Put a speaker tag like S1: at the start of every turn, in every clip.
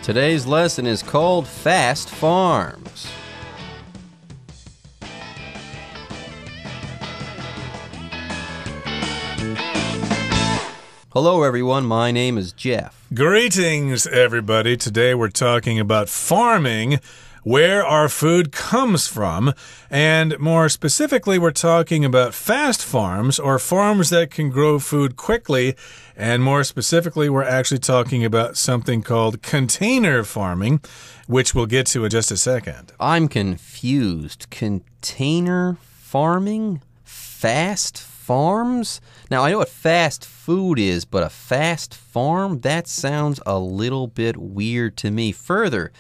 S1: Today's lesson is called Fast Farms. Hello, everyone. My name is Jeff.
S2: Greetings, everybody. Today we're talking about farming, where our food comes from, and more specifically, we're talking about fast farms, or farms that can grow food quickly, and more specifically, we're actually talking about something called container farming, which we'll get to in just a second.
S1: I'm confused. Container farming? Fast farms? Now, I know what fast food is, but a fast farm? That sounds a little bit weird to me. Further,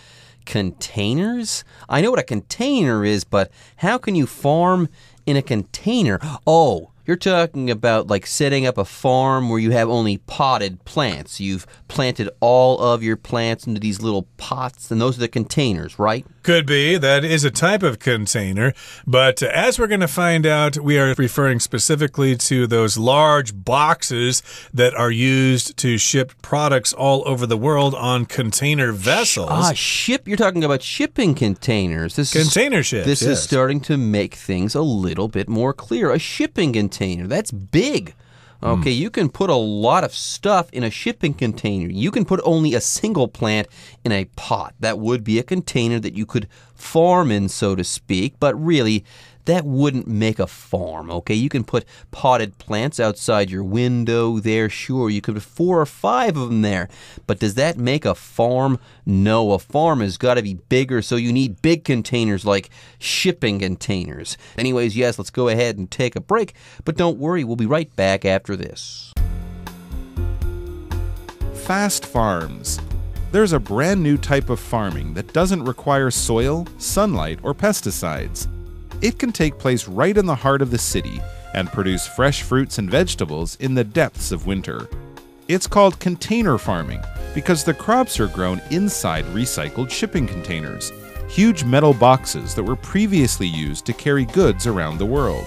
S1: containers? I know what a container is, but how can you farm in a container? Oh, you're talking about like setting up a farm where you have only potted plants. You've planted all of your plants into these little pots, and those are the containers, right?
S2: Could be. That is a type of container. But as we're going to find out, we are referring specifically to those large boxes that are used to ship products all over the world on container vessels.
S1: You're talking about shipping containers.
S2: Container ships,
S1: This
S2: yes.
S1: is starting to make things a little bit more clear. A shipping container, that's big. Okay, you can put a lot of stuff in a shipping container. You can put only a single plant in a pot. That would be a container that you could farm in, so to speak, but really, that wouldn't make a farm, okay? You can put potted plants outside your window there, sure. You could put 4 or 5 of them there. But does that make a farm? No, a farm has got to be bigger, so you need big containers like shipping containers. Anyways, yes, let's go ahead and take a break. But don't worry, we'll be right back after this.
S3: Fast farms. There's a brand new type of farming that doesn't require soil, sunlight, or pesticides. It can take place right in the heart of the city and produce fresh fruits and vegetables in the depths of winter. It's called container farming because the crops are grown inside recycled shipping containers, huge metal boxes that were previously used to carry goods around the world.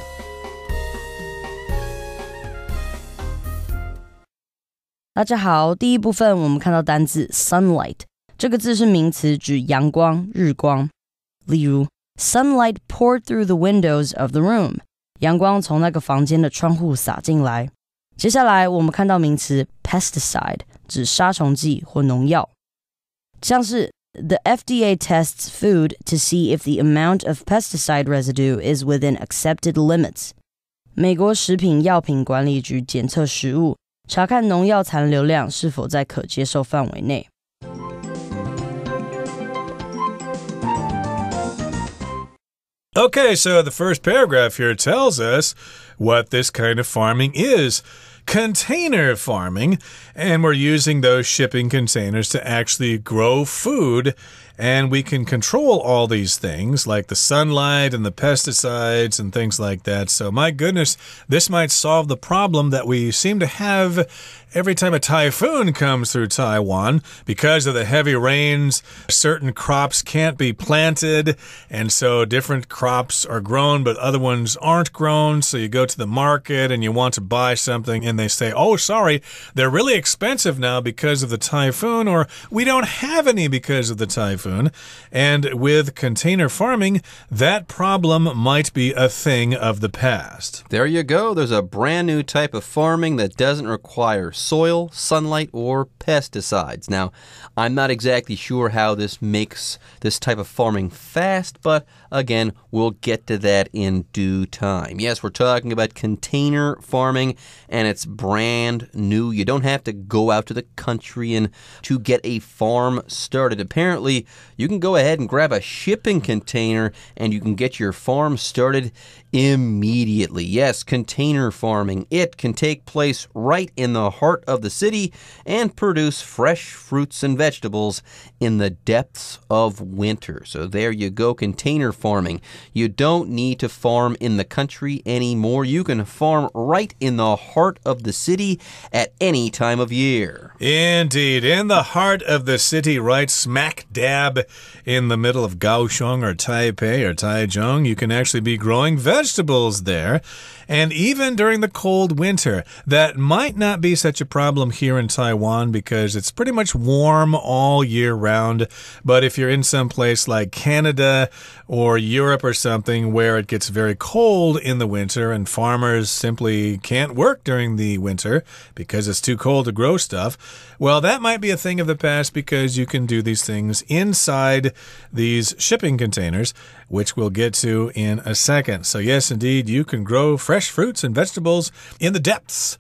S4: 大家好，第一部分我们看到单字 sunlight， 这个字是名词，指阳光、日光。例如 Sunlight poured through the windows of the room. 阳光从那个房间的窗户洒进来。接下来我们看到名词 pesticide， 指杀虫剂或农药。像是 The FDA tests food to see if the amount of pesticide residue is within accepted limits. 美国食品药品管理局检测食物，查看农药残留量是否在可接受范围内。
S2: Okay, so the first paragraph here tells us what this kind of farming is. Container farming, and we're using those shipping containers to actually grow food, and we can control all these things like the sunlight and the pesticides and things like that. So my goodness, this might solve the problem that we seem to have every time a typhoon comes through Taiwan. Because of the heavy rains, certain crops can't be planted, and so different crops are grown, but other ones aren't grown. So you go to the market and you want to buy something, and they say, oh, sorry, they're really expensive now because of the typhoon, or we don't have any because of the typhoon. And with container farming, that problem might be a thing of the past.
S1: There you go. There's a brand new type of farming that doesn't require soil, sunlight, or pesticides. Now, I'm not exactly sure how this makes this type of farming fast, but again, we'll get to that in due time. Yes, we're talking about container farming, and it's brand new. You don't have to go out to the country and to get a farm started. Apparently, you can go ahead and grab a shipping container and you can get your farm started immediately. Yes, container farming. It can take place right in the heart of the city and produce fresh fruits and vegetables in the depths of winter. So there you go, container farming. You don't need to farm in the country anymore. You can farm right in the heart of the city at any time of year.
S2: Indeed, in the heart of the city, right smack dab in the middle of Kaohsiung or Taipei or Taichung, you can actually be growing vegetables there. And even during the cold winter, that might not be such a problem here in Taiwan because it's pretty much warm all year round. But if you're in some place like Canada or Europe or something where it gets very cold in the winter and farmers simply can't work during the winter because it's too cold to grow stuff, well, that might be a thing of the past because you can do these things inside these shipping containers, which we'll get to in a second. So yes, indeed, you can grow fresh fruits and vegetables in the depths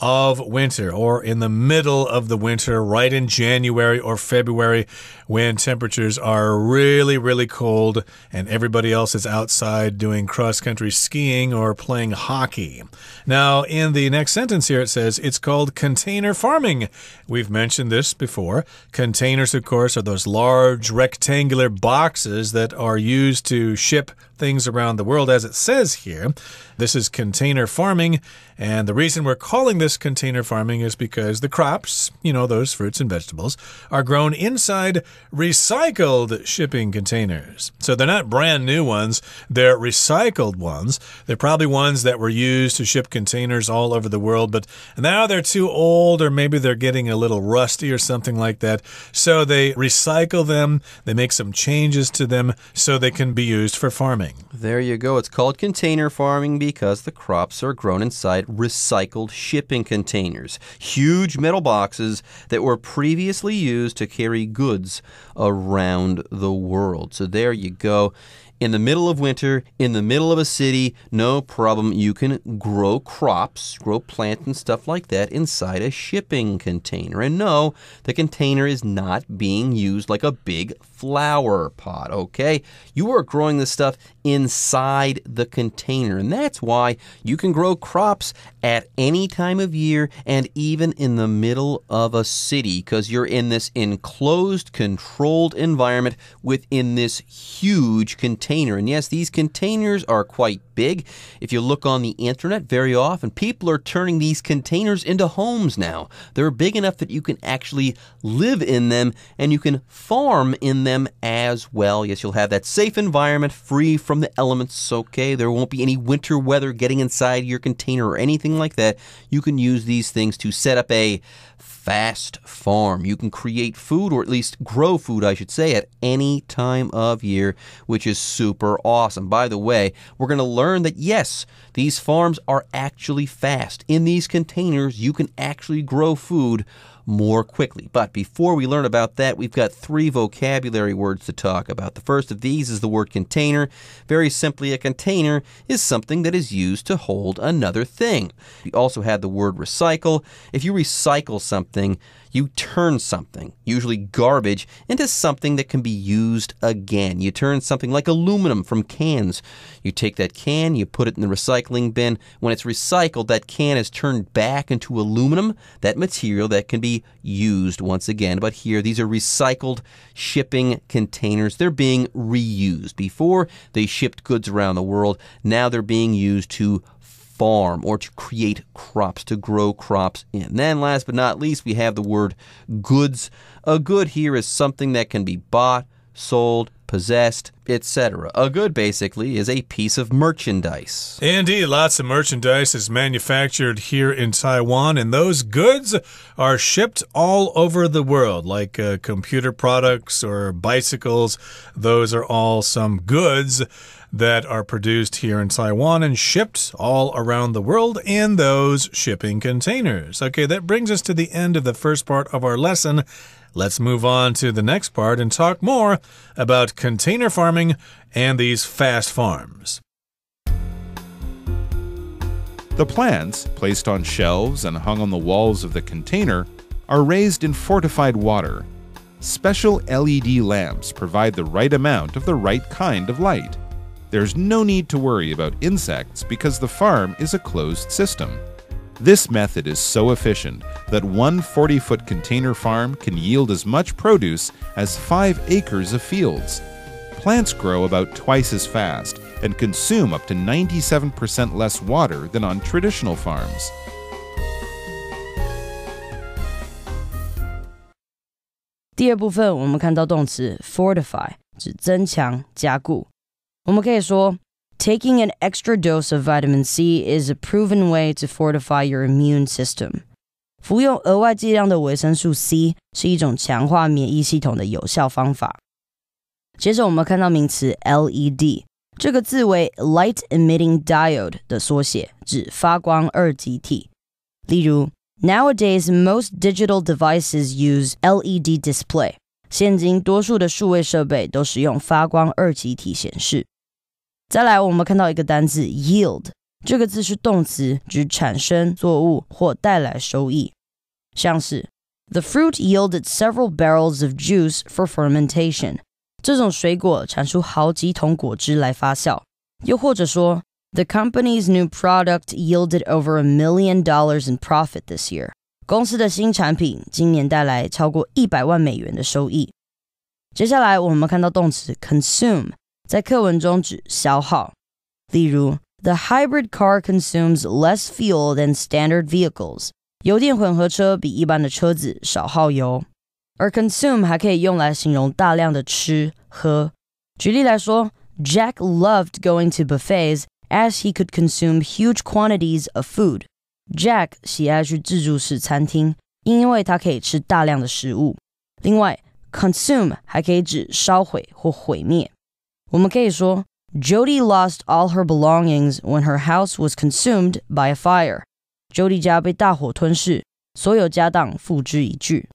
S2: of winter or in the middle of the winter, right in January or February when temperatures are really, really cold and everybody else is outside doing cross-country skiing or playing hockey. Now, in the next sentence here, it says it's called container farming. We've mentioned this before. Containers, of course, are those large rectangular boxes that are used to ship things around the world, as it says here. This is container farming, and the reason we're calling this container farming is because the crops, you know, those fruits and vegetables, are grown inside recycled shipping containers. So they're not brand new ones, they're recycled ones. They're probably ones that were used to ship containers all over the world, but now they're too old or maybe they're getting a little rusty or something like that. So they recycle them, they make some changes to them so they can be used for farming.
S1: There you go. It's called container farming because the crops are grown inside recycled shipping containers. Huge metal boxes that were previously used to carry goods around the world. So there you go. In the middle of winter, in the middle of a city, no problem. You can grow crops, grow plants and stuff like that inside a shipping container. And no, the container is not being used like a big flower pot, okay? You are growing this stuff inside the container. And that's why you can grow crops at any time of year and even in the middle of a city because you're in this enclosed, controlled environment within this huge container. And yes, these containers are quite big. If you look on the internet very often, people are turning these containers into homes now. They're big enough that you can actually live in them and you can farm in them as well. Yes, you'll have that safe environment free from the elements, okay? There won't be any winter weather getting inside your container or anything like that. You can use these things to set up a fast farm. You can create food, or at least grow food, I should say, at any time of year, which is super awesome. By the way, we're going to learn that, yes, these farms are actually fast. In these containers, you can actually grow food more quickly. But before we learn about that, we've got 3 vocabulary words to talk about. The first of these is the word container. Very simply, a container is something that is used to hold another thing. We also had the word recycle. If you recycle something, you turn something, usually garbage, into something that can be used again. You turn something like aluminum from cans. You take that can, you put it in the recycling bin. When it's recycled, that can is turned back into aluminum, that material that can be used once again. But here, these are recycled shipping containers. They're being reused. Before, they shipped goods around the world. Now they're being used to farm or to create crops, to grow crops in. Then last but not least, we have the word goods. A good here is something that can be bought, sold, possessed, etc. A good basically is a piece of merchandise.
S2: Indeed, lots of merchandise is manufactured here in Taiwan, and those goods are shipped all over the world, like computer products or bicycles. Those are all some goods that are produced here in Taiwan and shipped all around the world in those shipping containers. Okay, that brings us to the end of the first part of our lesson. Let's move on to the next part and talk more about container farming and these fast farms.
S3: The plants, placed on shelves and hung on the walls of the container, are raised in fortified water. Special LED lamps provide the right amount of the right kind of light. There's no need to worry about insects because the farm is a closed system. This method is so efficient that one 40-foot container farm can yield as much produce as 5 acres of fields. Plants grow about twice as fast and consume up to 97% less water than on traditional farms.
S4: 第二部分我们看到动词 fortify 指增强加固。我们可以说 Taking an extra dose of vitamin C is a proven way to fortify your immune system. 服用额外剂量的维生素 C 是一种强化免疫系统的有效方法。接着我们看到名词 LED， 这个字为 Light Emitting Diode 的缩写，指发光二极体。例如 Nowadays, most digital devices use LED display. 现今多数的数位设备都使用发光二极体显示。再来，我们看到一个单字 yield， 这个字是动词，指产生作物或带来收益。像是 The fruit yielded several barrels of juice for fermentation. 这种水果产出好几桶果汁来发酵。又或者说The company's new product yielded over $1 million in profit this year. 公司的新产品今年带来超过100万美元的收益。接下来我们看到动词 consume， 在课文中指消耗。例如 The hybrid car consumes less fuel than standard vehicles. 油电混合车比一般的车子少耗油。而 consume 还可以用来形容大量的吃喝。举例来说 Jack loved going to buffets as he could consume huge quantities of food. Jack 喜爱去自助式餐厅，因为他可以吃大量的食物。另外 consume 还可以指烧毁或毁灭。我们可以说 Jody lost all her belongings when her house was consumed by a fire. Jody 家被大火吞噬，所有家当付之一炬。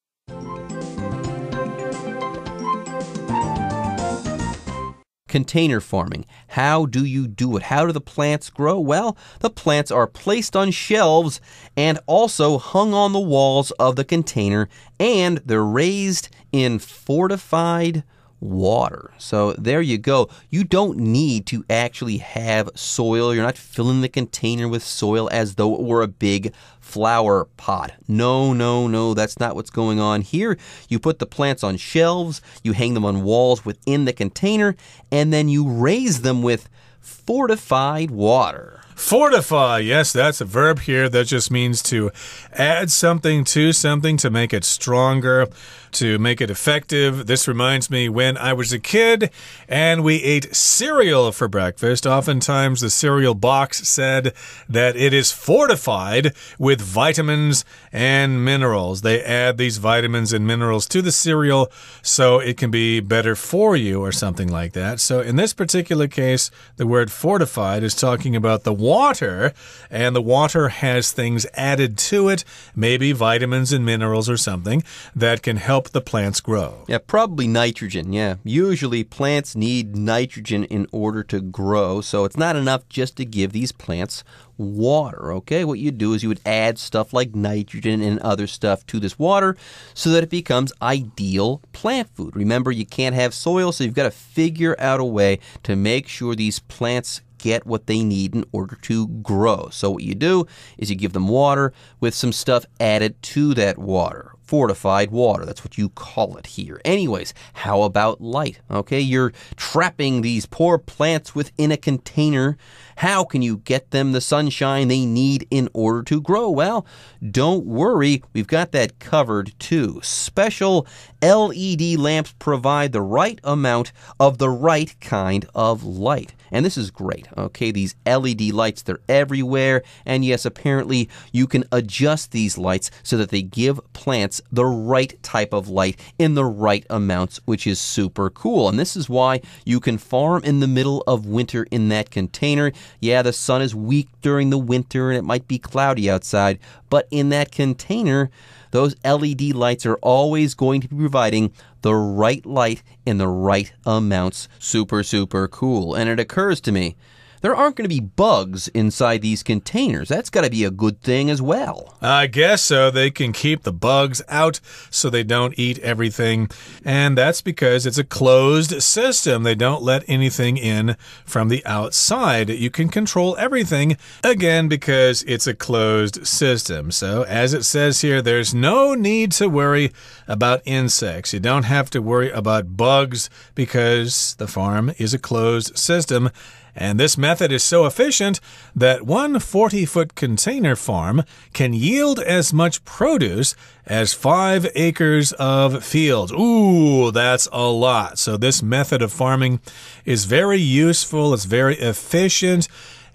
S1: Container farming. How do you do it? How do the plants grow? Well, the plants are placed on shelves and also hung on the walls of the container, and they're raised in fortified water. So there you go. You don't need to actually have soil. You're not filling the container with soil as though it were a big flower pot. No, no, no, that's not what's going on here. You put the plants on shelves, you hang them on walls within the container, and then you raise them with fortified water.
S2: Fortify, yes, that's a verb here that just means to add something to something to make it stronger, to make it effective. This reminds me when I was a kid and we ate cereal for breakfast. Oftentimes the cereal box said that it is fortified with vitamins and minerals. They add these vitamins and minerals to the cereal so it can be better for you or something like that. So in this particular case, the word fortified is talking about the water, and the water has things added to it, maybe vitamins and minerals or something that can help the plants grow.
S1: Yeah, probably nitrogen. Yeah, usually plants need nitrogen in order to grow, so it's not enough just to give these plants water, okay? What you do is you would add stuff like nitrogen and other stuff to this water so that it becomes ideal plant food. Remember, you can't have soil, so you've got to figure out a way to make sure these plants get what they need in order to grow. So what you do is you give them water with some stuff added to that water. Fortified water, that's what you call it here. Anyways, how about light? Okay, you're trapping these poor plants within a container. How can you get them the sunshine they need in order to grow? Well, don't worry, we've got that covered too. Special LED lamps provide the right amount of the right kind of light. And this is great, okay? These LED lights, they're everywhere. And yes, apparently you can adjust these lights so that they give plants the right type of light in the right amounts, which is super cool. And this is why you can farm in the middle of winter in that container. Yeah, the sun is weak during the winter and it might be cloudy outside, but in that container, those LED lights are always going to be providing the right light in the right amounts. Super, super cool. And it occurs to me, there aren't going to be bugs inside these containers. That's got to be a good thing as well.
S2: I guess so. They can keep the bugs out so they don't eat everything. And that's because it's a closed system. They don't let anything in from the outside. You can control everything, again, because it's a closed system. So as it says here, there's no need to worry about insects. You don't have to worry about bugs because the farm is a closed system. And this method is so efficient that one 40-foot container farm can yield as much produce as 5 acres of fields. Ooh, that's a lot. So this method of farming is very useful. It's very efficient.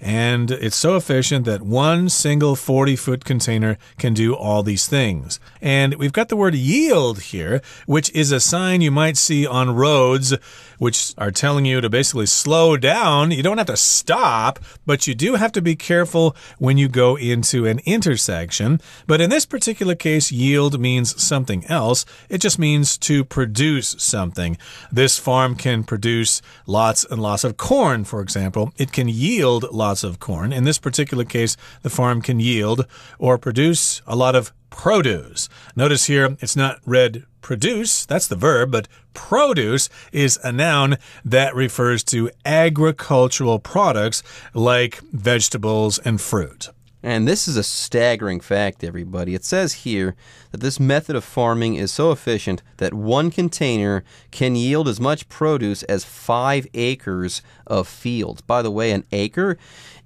S2: And it's so efficient that one single 40-foot container can do all these things. And we've got the word yield here, which is a sign you might see on roads, which are telling you to basically slow down. You don't have to stop, but you do have to be careful when you go into an intersection. But in this particular case, yield means something else. It just means to produce something. This farm can produce lots and lots of corn, for example. It can yield lots of corn. In this particular case, the farm can yield or produce a lot of produce. Notice here, it's not read produce, that's the verb, but produce is a noun that refers to agricultural products like vegetables and fruit.
S1: And this is a staggering fact, everybody. It says here that this method of farming is so efficient that one container can yield as much produce as 5 acres of fields. By the way, an acre,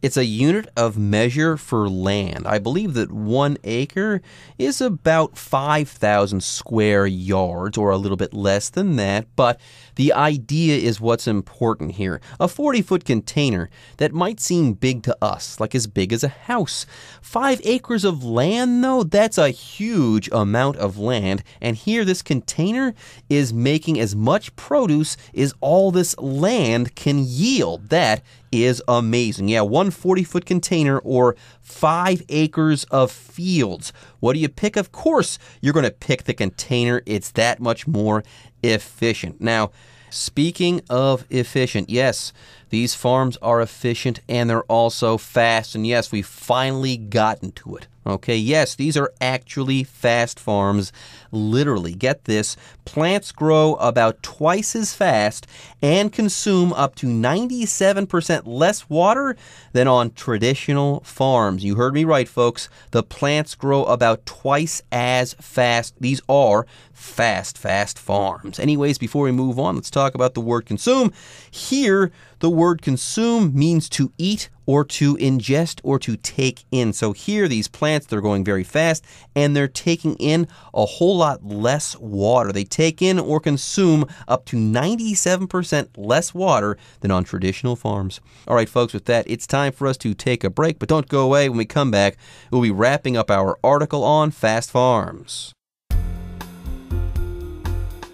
S1: it's a unit of measure for land. I believe that 1 acre is about 5,000 square yards, or a little bit less than that, but the idea is what's important here. A 40-foot container that might seem big to us, like as big as a house. 5 acres of land, though, that's a huge amount of land, and here this container is making as much produce as all this land can yield. That is amazing. Yeah, one 40-foot container or 5 acres of fields. What do you pick? Of course, you're going to pick the container. It's that much more efficient. Now, speaking of efficient, yes, these farms are efficient and they're also fast. And yes, we've finally gotten to it. Okay, yes, these are actually fast farms. Literally, get this, plants grow about twice as fast and consume up to 97% less water than on traditional farms. You heard me right, folks. The plants grow about twice as fast. These are fast farms. Anyways, before we move on, let's talk about the word consume. Here, the word consume means to eat or to ingest or to take in. So here, these plants, they're going very fast and they're taking in a whole lot less water. They take in or consume up to 97% less water than on traditional farms. All right, folks, with that, it's time for us to take a break, but don't go away. When we come back, we'll be wrapping up our article on fast farms.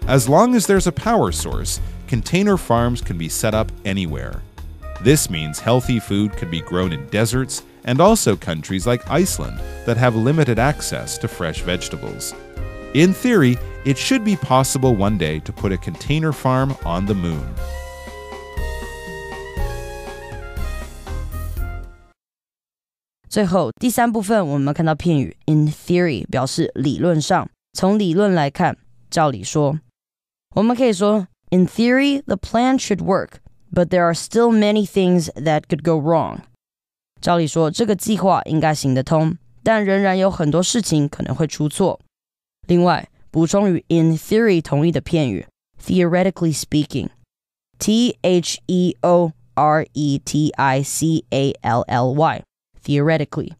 S3: As long as there's a power source, container farms can be set up anywhere. This means healthy food can be grown in deserts and also countries like Iceland that have limited access to fresh vegetables. In theory, it should be possible one day to put a container farm on the moon.
S4: 最后第三部分我们看到片语 in theory 表示理论上，从理论来看，照理说。我们可以说 in theory the plan should work, but there are still many things that could go wrong. 照理说这个计划应该行得通，但仍然有很多事情可能会出错。另外，补充与 in theory 同义的片语 theoretically speaking, theoretically, theoretically.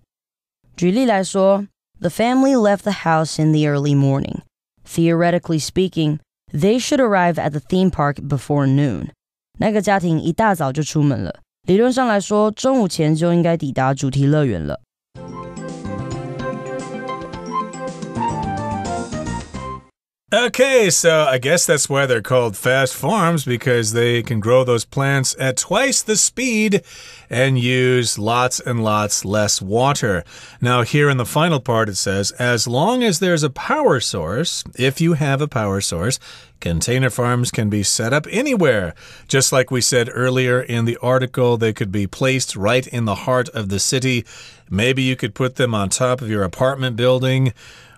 S4: 举例来说 The family left the house in the early morning. Theoretically speaking, they should arrive at the theme park before noon. 那个家庭一大早就出门了，理论上来说，中午前就应该抵达主题乐园了。
S2: Okay, so I guess that's why they're called fast farms, because they can grow those plants at twice the speed and use lots and lots less water. Now, here in the final part, it says, as long as there's a power source, if you have a power source, container farms can be set up anywhere. Just like we said earlier in the article, they could be placed right in the heart of the city. Maybe you could put them on top of your apartment building,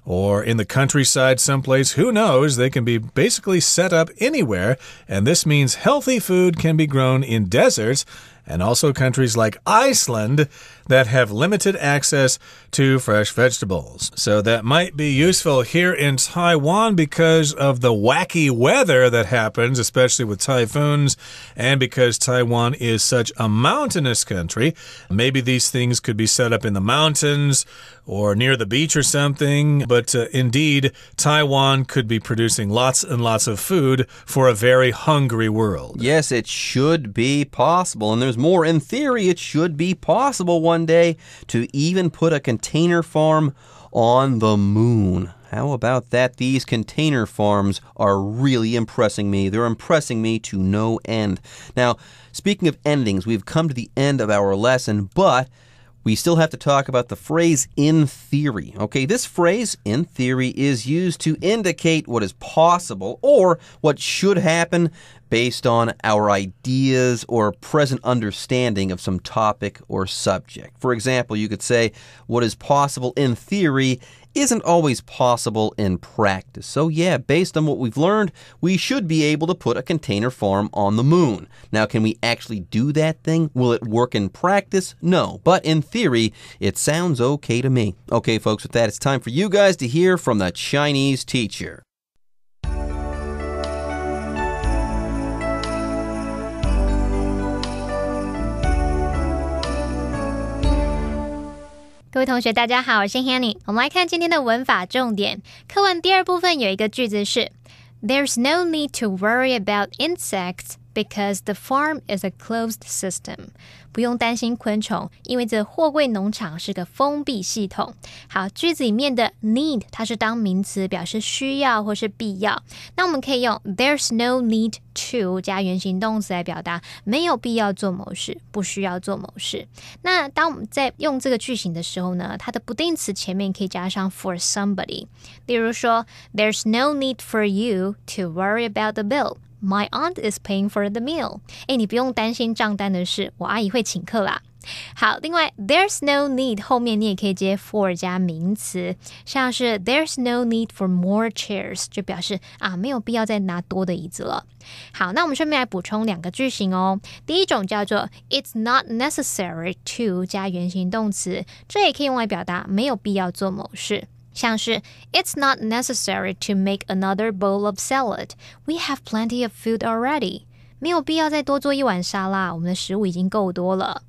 S2: or in the countryside someplace. Who knows? They can be basically set up anywhere, and this means healthy food can be grown in deserts and also countries like Iceland that have limited access to fresh vegetables. So that might be useful here in Taiwan because of the wacky weather that happens, especially with typhoons, and because Taiwan is such a mountainous country. Maybe these things could be set up in the mountains or near the beach or something, but indeed, Taiwan could be producing lots and lots of food for a very hungry world.
S1: Yes, it should be possible, and there's more. In theory, it should be possible one day to even put a container farm on the moon. How about that? These container farms are really impressing me. They're impressing me to no end. Now, speaking of endings, we've come to the end of our lesson, but we still have to talk about the phrase in theory. Okay, this phrase in theory is used to indicate what is possible or what should happen based on our ideas or present understanding of some topic or subject. For example, you could say what is possible in theory isn't always possible in practice. So yeah, based on what we've learned, we should be able to put a container farm on the moon. Now, can we actually do that thing? Will it work in practice? No, but in theory, it sounds okay to me. Okay, folks, with that, it's time for you guys to hear from the Chinese teacher.
S5: 各位同学大家好，我是 Hanny。 我们来看今天的文法重点。课文第二部分有一个句子是 There's no need to worry about insects because the farm is a closed system. 不用担心昆虫，因为这货柜农场是个封闭系统。好，句子里面的 need 它是当名词，表示需要或是必要。那我们可以用 there's no need to 加原形动词来表达没有必要做某事，不需要做某事。那当我们在用这个句型的时候呢，它的不定词前面可以加上 for somebody。例如说 There's no need for you to worry about the bill.My aunt is paying for the meal. 你不用担心账单的事，我阿姨会请客啦。好，另外 there's no need 后面你也可以接 for 加名词，像是 there's no need for more chairs 就表示没有必要再拿多的椅子了。好，那我们顺便来补充两个句型哦。第一种叫做 It's not necessary to 加原形动词，这也可以用来表达没有必要做某事。像是 It's not necessary to make another bowl of salad. We have plenty of food already. 没有必要再多做一碗沙拉，我们的食物已经够多了。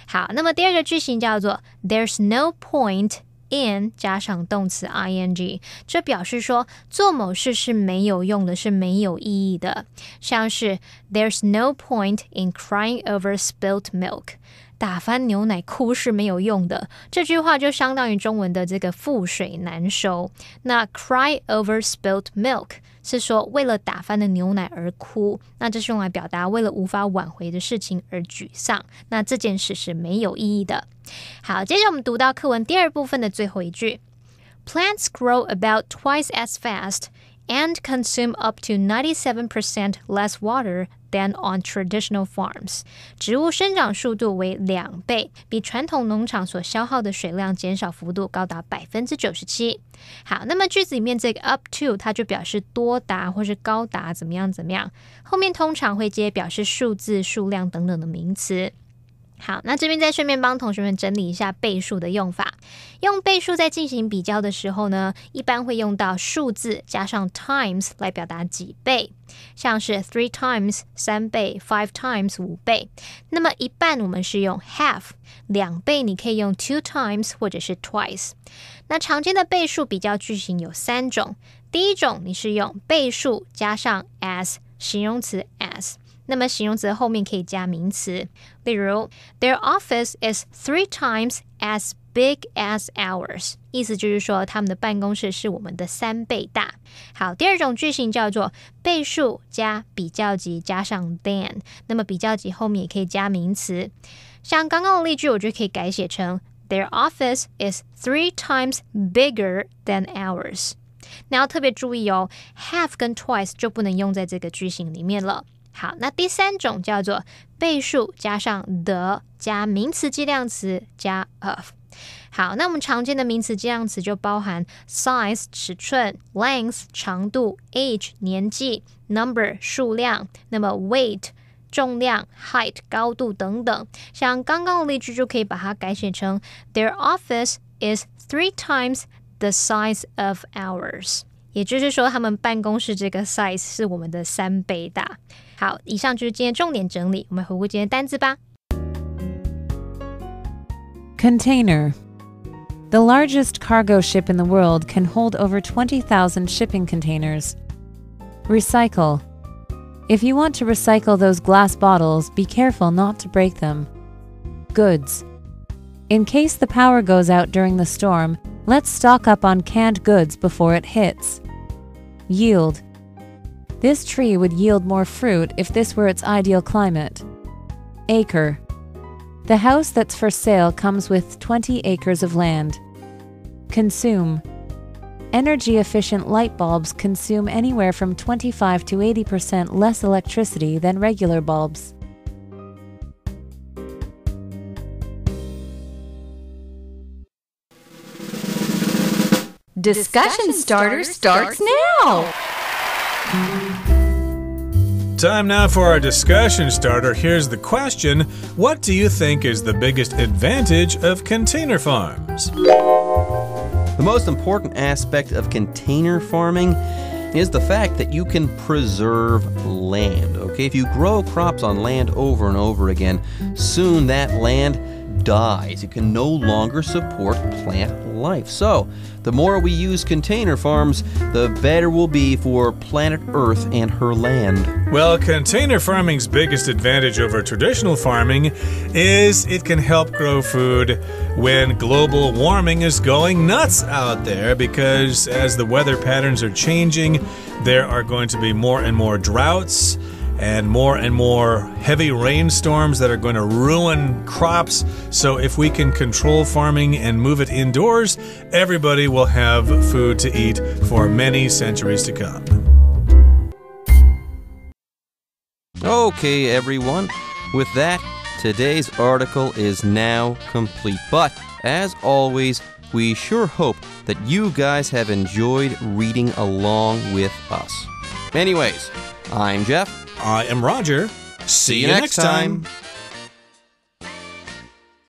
S5: 好，那么第二个句型叫做 There's no point in 加上动词 ing， 这表示说做某事是没有用的，是没有意义的。像是 There's no point in crying over spilt milk。打翻牛奶哭是没有用的，这句话就相当于中文的这个覆水难收。那 cry over spilt milk 是说为了打翻的牛奶而哭，那这是用来表达为了无法挽回的事情而沮丧，那这件事是没有意义的。好，接着我们读到课文第二部分的最后一句 Plants grow about twice as fast and consume up to 97% less water than on traditional farms. 植物生长速度为2倍，比传统农场所消耗的水量减少幅度高达 97%。 好，那么句子里面这个 up to 它就表示多达或是高达怎么样怎么样，后面通常会接表示数字、数量等等的名词。好，那这边再顺便帮同学们整理一下倍数的用法。用倍数在进行比较的时候呢，一般会用到数字加上 times 来表达几倍，像是 3 times 3倍 5 times 5倍。那么一半我们是用 half， 2倍你可以用 2 times 或者是 twice。那常见的倍数比较句型有3种，第一种你是用倍数加上 as 形容词 as，那么形容词后面可以加名词，例如 Their office is 3 times as big as ours， 意思就是说他们的办公室是我们的3倍大。好，第二种句型叫做倍数加比较级加上 than， 那么比较级后面也可以加名词，像刚刚的例句我就可以改写成 Their office is 3 times bigger than ours。 那要特别注意哦， have 跟 twice 就不能用在这个句型里面了。好，那第三种叫做倍数加上 the 加名词计量词加 of。 好，那我们常见的名词计量词就包含 size 尺寸， length 长度， age 年纪， number 数量，那么 weight 重量 height 高度等等。像刚刚的例句就可以把它改写成 Their office is 3 times the size of ours， 也就是说他们办公室这个 size 是我们的3倍大。好，以上就是今天重点整理，我们回顾今天单字吧。
S6: Container. The largest cargo ship in the world can hold over 20,000 shipping containers. Recycle. If you want to recycle those glass bottles, be careful not to break them. Goods. In case the power goes out during the storm, let's stock up on canned goods before it hits. Yield. This tree would yield more fruit if this were its ideal climate. Acre. The house that's for sale comes with 20 acres of land. Consume. Energy-efficient light bulbs consume anywhere from 25 to 80% less electricity than regular bulbs.
S7: Discussion starter starts now!
S2: Time now for our discussion starter. Here's the question. What do you think is the biggest advantage of container farms?
S1: The most important aspect of container farming is the fact that you can preserve land. Okay, if you grow crops on land over and over again, soon that land dies. It can no longer support plant life. So, the more we use container farms, the better we'll be for planet Earth and her land.
S2: Well, container farming's biggest advantage over traditional farming is it can help grow food when global warming is going nuts out there, because as the weather patterns are changing, there are going to be more and more droughts and more heavy rainstorms that are going to ruin crops. So if we can control farming and move it indoors, everybody will have food to eat for many centuries to come.
S1: Okay, everyone. With that, today's article is now complete. But, as always, we sure hope that you guys have enjoyed reading along with us. Anyways, I'm Jeff.
S2: I am Roger.
S1: See you next time.